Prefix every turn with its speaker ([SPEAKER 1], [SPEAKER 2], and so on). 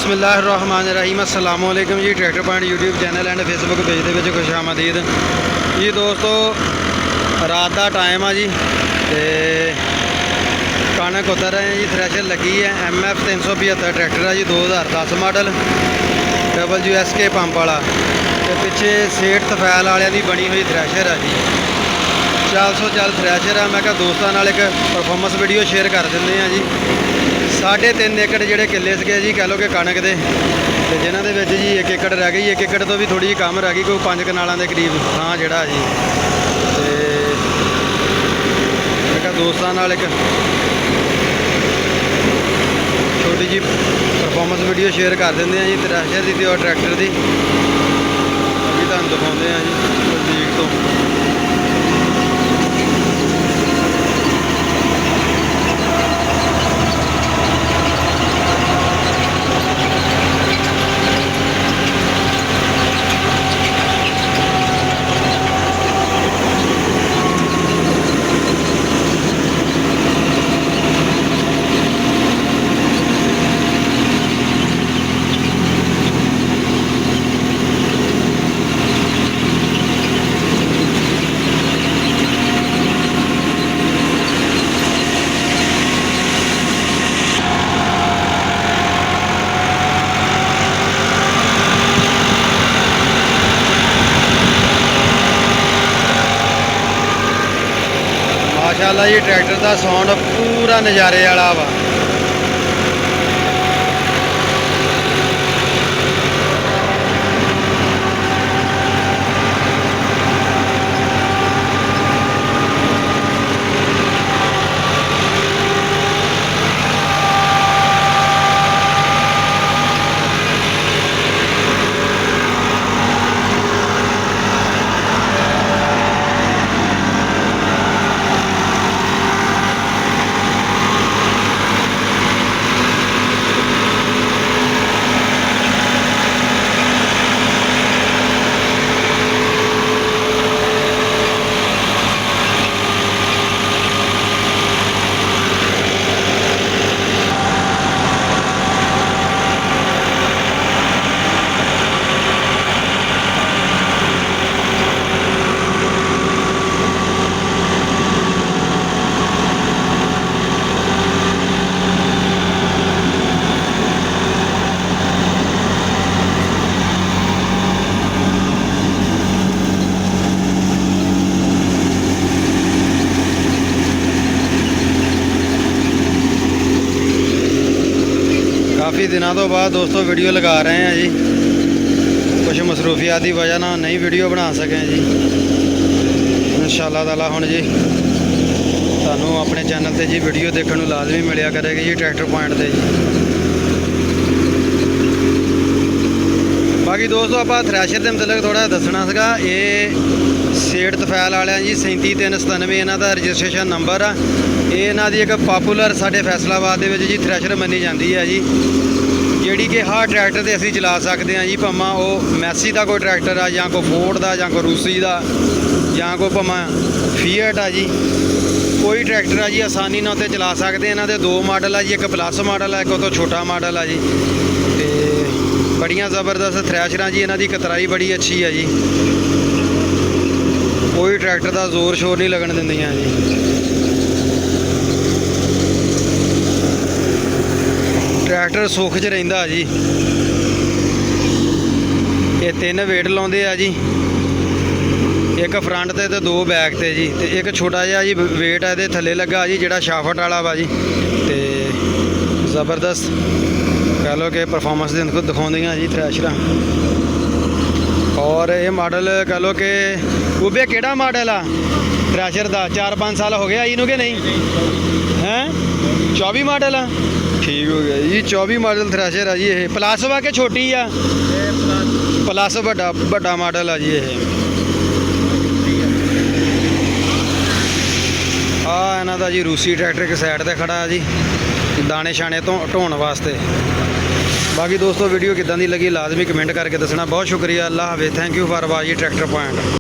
[SPEAKER 1] बिस्मिल्लाहिर्रहमानिर्रहीम अस्सलाम वालेकुम जी। Tractor point YouTube channel and Facebook page के खुश आमदीद जी। दोस्तों रात का टाइम आ जी, कणक उतर रहे हैं जी। थ्रैशर लगी है MF 375 ट्रैक्टर है जी, 2010 मॉडल WSK पंप वाला। तो पिछे सेठ तफैल वाले की बनी हुई थ्रैशर है जी। 400 थ्रैशर है। मैं क्या दोस्तों नाल एक परफॉर्मेंस वीडियो शेयर कर देंगे हैं जी। 3.5 एकड़ जोड़े किले सके जी, कह लो कि कणक के, जिन्होंने जी 1 एकड़ रह गई। 1 एकड़ तो भी थोड़ी कम रह गई, कोई 5 कनालों के करीब हाँ जोड़ा जी। तो दोस्तों नाल एक छोटी जी परफॉर्मेंस वीडियो शेयर कर देंगे हैं जी, थ्रैशर की और ट्रैक्टर की। अभी तुहानूं दिखाते हैं जी नज़दीक तो। माशाअल्लाह जी, ट्रैक्टर का साउंड पूरा नज़ारे वाला वा। काफ़ी दिनों तो बाद दोस्तों वीडियो लगा रहे हैं जी। कुछ मसरूफियात की वजह ना नहीं वीडियो बना सकें जी। इंशाअल्लाह ताला हुण जी तुहानूं अपने चैनल पर जी वीडियो देखने को लाजमी मिलिया करेगी जी, ट्रैक्टर पॉइंट से जी। बाकी दोस्तों आप थ्रैशर के मतलब थोड़ा दसना सगा। ये सेठ तफैल वाले जी 37397 इन्हों का रजिस्ट्रेशन नंबर आ। ये इन्हों की एक पॉपूलर साढ़े फैसलाबाद के जी थ्रैशर मनी जाती है जी, जी कि हर ट्रैक्टर से असी चला सकते हैं जी। भावें वो मैसी का कोई ट्रैक्टर आ, या कोई फोर्ड का, या कोई रूसी का, या कोई भावें फीएट आ जी, कोई ट्रैक्टर आ जी आसानी ना उत्ते चला सकते हैं। इन्हों के 2 मॉडल आ जी, एक प्लस मॉडल है, एक तो छोटा मॉडल है जी। तो बड़िया ज़बरदस्त थ्रैशर जी, इन्हों की कतराई बड़ी अच्छी है जी। कोई ट्रैक्टर का जोर शोर नहीं लगन दिंदियां जी। ट्रैक्टर सुख च रहिंदा जी। ये 3 वेट लाउंदे आ जी, एक फ्रंट ते 2 बैक ते जी। ते एक छोटा जिहा जी वेट है इहदे थल्ले लगा जी, जिहड़ा शाफट वाला वा जी। ते ज़बरदस्त कह लो कि परफॉर्मेंस दिखाउंदियां जी थ्रैशरां। और ये मॉडल कह लो कि उबे केड़ा मॉडल आ थ्रैशर का? 4-5 साल हो गया इनू कि नहीं हैं? 24 मॉडल आ, ठीक हो गया जी। 24 मॉडल थ्रैशर है जी। ये प्लस वा के छोटी आ? प्लस बड़ा मॉडल है जी। ये इन्हों का जी रूसी ट्रैक्टर एक साइड पर खड़ा है जी, दाने शाने तो ढोने वास्ते। बाकी दोस्तों वीडियो किदां दी लगी लाजमी कमेंट करके दसना। बहुत शुक्रिया। अल्लाह हाफिज़। Thank you for watching tractor point.